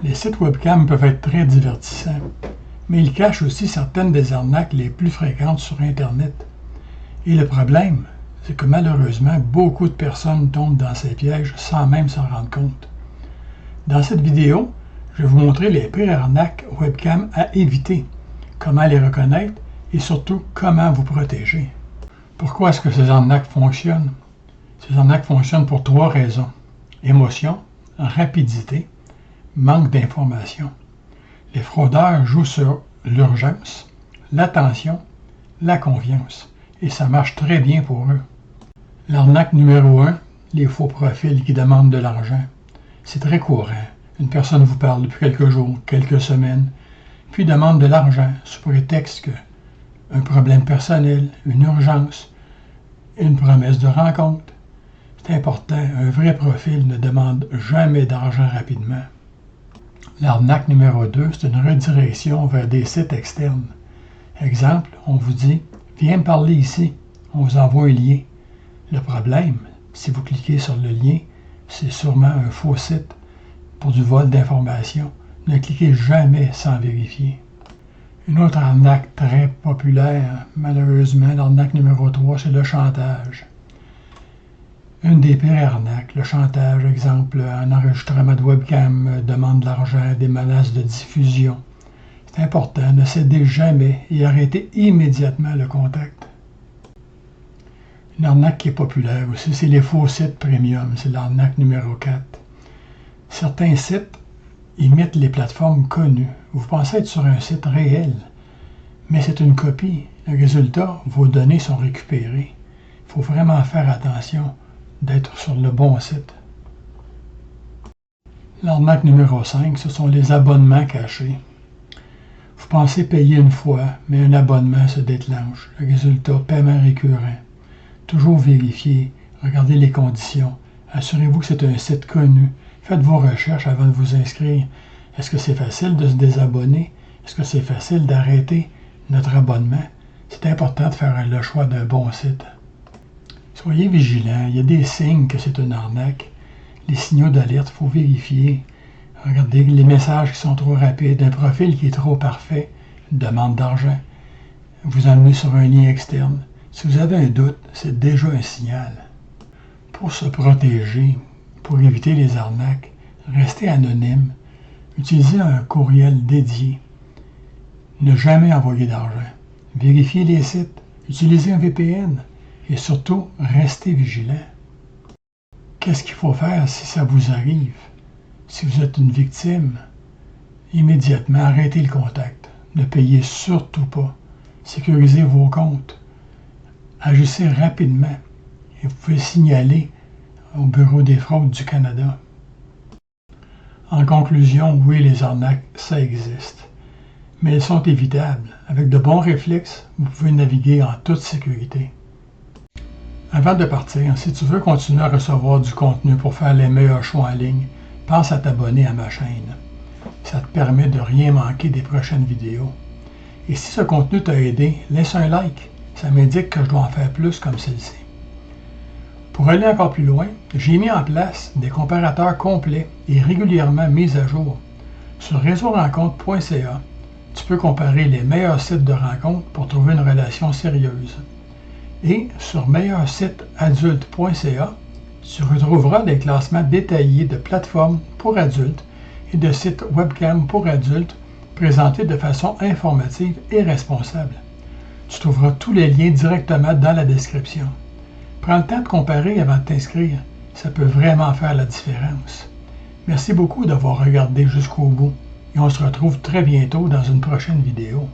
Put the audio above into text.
Les sites webcam peuvent être très divertissants, mais ils cachent aussi certaines des arnaques les plus fréquentes sur Internet. Et le problème, c'est que malheureusement, beaucoup de personnes tombent dans ces pièges sans même s'en rendre compte. Dans cette vidéo, je vais vous montrer les pires arnaques webcam à éviter, comment les reconnaître et surtout comment vous protéger. Pourquoi est-ce que ces arnaques fonctionnent? Ces arnaques fonctionnent pour 3 raisons. Émotion, rapidité, manque d'information. Les fraudeurs jouent sur l'urgence, l'attention, la confiance, et ça marche très bien pour eux. L'arnaque numéro 1, les faux profils qui demandent de l'argent. C'est très courant. Une personne vous parle depuis quelques jours, quelques semaines, puis demande de l'argent sous prétexte que un problème personnel, une urgence, une promesse de rencontre. C'est important, un vrai profil ne demande jamais d'argent rapidement. L'arnaque numéro 2, c'est une redirection vers des sites externes. Exemple, on vous dit « Viens me parler ici », on vous envoie un lien. Le problème, si vous cliquez sur le lien, c'est sûrement un faux site pour du vol d'informations. Ne cliquez jamais sans vérifier. Une autre arnaque très populaire, malheureusement, l'arnaque numéro 3, c'est le chantage. Une des pires arnaques, le chantage, exemple, un enregistrement de webcam, demande de l'argent, des menaces de diffusion. C'est important, ne cédez jamais et arrêtez immédiatement le contact. Une arnaque qui est populaire aussi, c'est les faux sites premium, c'est l'arnaque numéro 4. Certains sites imitent les plateformes connues. Vous pensez être sur un site réel, mais c'est une copie. Le résultat, vos données sont récupérées. Il faut vraiment faire attention d'être sur le bon site. L'arnaque numéro 5, ce sont les abonnements cachés. Vous pensez payer une fois, mais un abonnement se déclenche. Le résultat, paiement récurrent. Toujours vérifier, regardez les conditions. Assurez-vous que c'est un site connu. Faites vos recherches avant de vous inscrire. Est-ce que c'est facile de se désabonner? Est-ce que c'est facile d'arrêter notre abonnement? C'est important de faire le choix d'un bon site. Soyez vigilants, il y a des signes que c'est une arnaque. Les signaux d'alerte, il faut vérifier. Regardez les messages qui sont trop rapides, un profil qui est trop parfait, une demande d'argent. Vous emmenez sur un lien externe. Si vous avez un doute, c'est déjà un signal. Pour se protéger, pour éviter les arnaques, restez anonyme. Utilisez un courriel dédié. Ne jamais envoyer d'argent. Vérifiez les sites. Utilisez un VPN. Et surtout, restez vigilant. Qu'est-ce qu'il faut faire si ça vous arrive? Si vous êtes une victime, immédiatement arrêtez le contact. Ne payez surtout pas. Sécurisez vos comptes. Agissez rapidement. Et vous pouvez signaler au Bureau des fraudes du Canada. En conclusion, oui, les arnaques, ça existe. Mais elles sont évitables. Avec de bons réflexes, vous pouvez naviguer en toute sécurité. Avant de partir, si tu veux continuer à recevoir du contenu pour faire les meilleurs choix en ligne, pense à t'abonner à ma chaîne. Ça te permet de rien manquer des prochaines vidéos. Et si ce contenu t'a aidé, laisse un like. Ça m'indique que je dois en faire plus comme celle-ci. Pour aller encore plus loin, j'ai mis en place des comparateurs complets et régulièrement mis à jour. Sur réseaurencontre.ca, tu peux comparer les meilleurs sites de rencontres pour trouver une relation sérieuse. Et sur meilleursiteadulte.ca, tu retrouveras des classements détaillés de plateformes pour adultes et de sites webcam pour adultes présentés de façon informative et responsable. Tu trouveras tous les liens directement dans la description. Prends le temps de comparer avant de t'inscrire. Ça peut vraiment faire la différence. Merci beaucoup d'avoir regardé jusqu'au bout et on se retrouve très bientôt dans une prochaine vidéo.